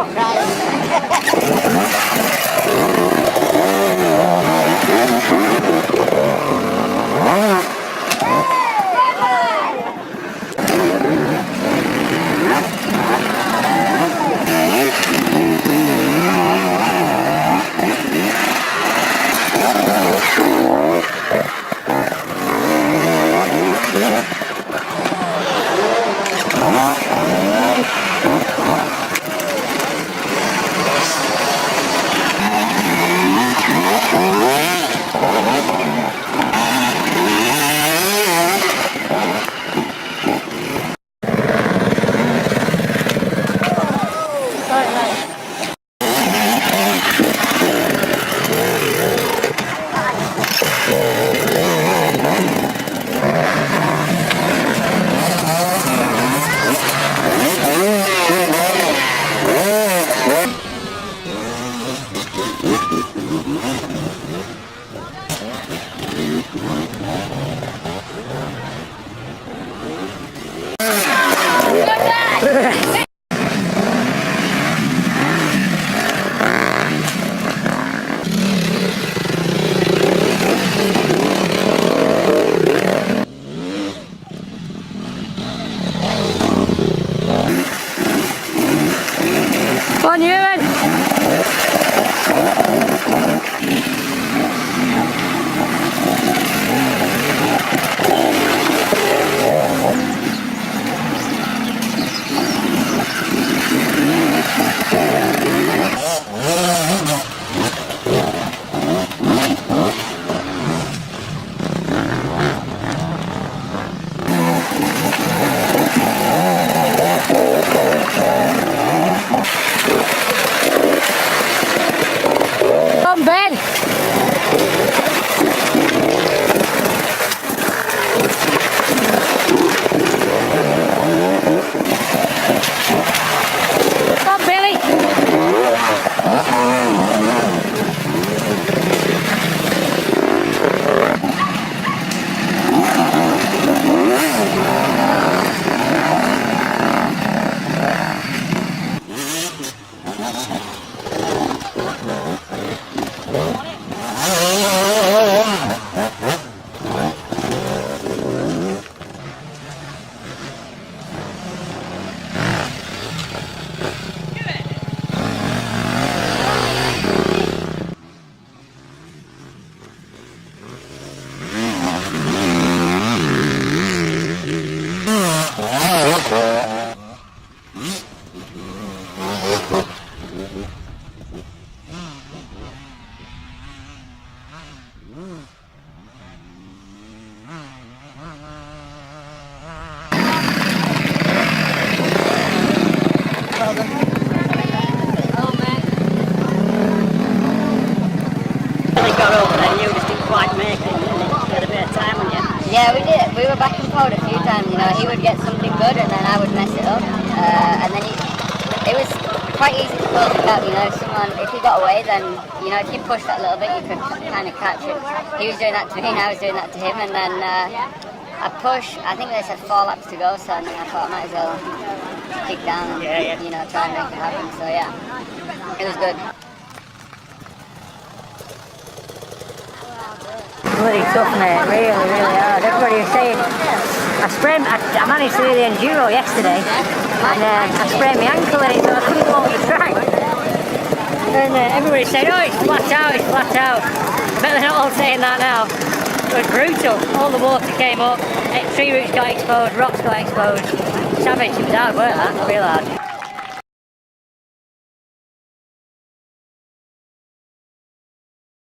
stop crying. Come on, Ewan! Come on, Ben! Come on, Billy! Yeah, we did. We were back and forth a few times, you know. He would get something good and then I would mess it up. And then it was quite easy to close the gap, you know. If he got away, then, you know, if you push that little bit, you could kind of catch it. He was doing that to me and I was doing that to him. And then I push, I think they said 4 laps to go, so I thought I might as well kick down and, you know, try and make it happen. So, yeah, it was good. Bloody tough, mate, really, really hard. Everybody was saying, I managed to do the Enduro yesterday, and I sprained my ankle in it, so I couldn't walk the track. And everybody said, oh, it's flat out, it's flat out. I bet they're not all saying that now. It was brutal. All the water came up, tree roots got exposed, rocks got exposed. Savage, it was hard work, that, real hard.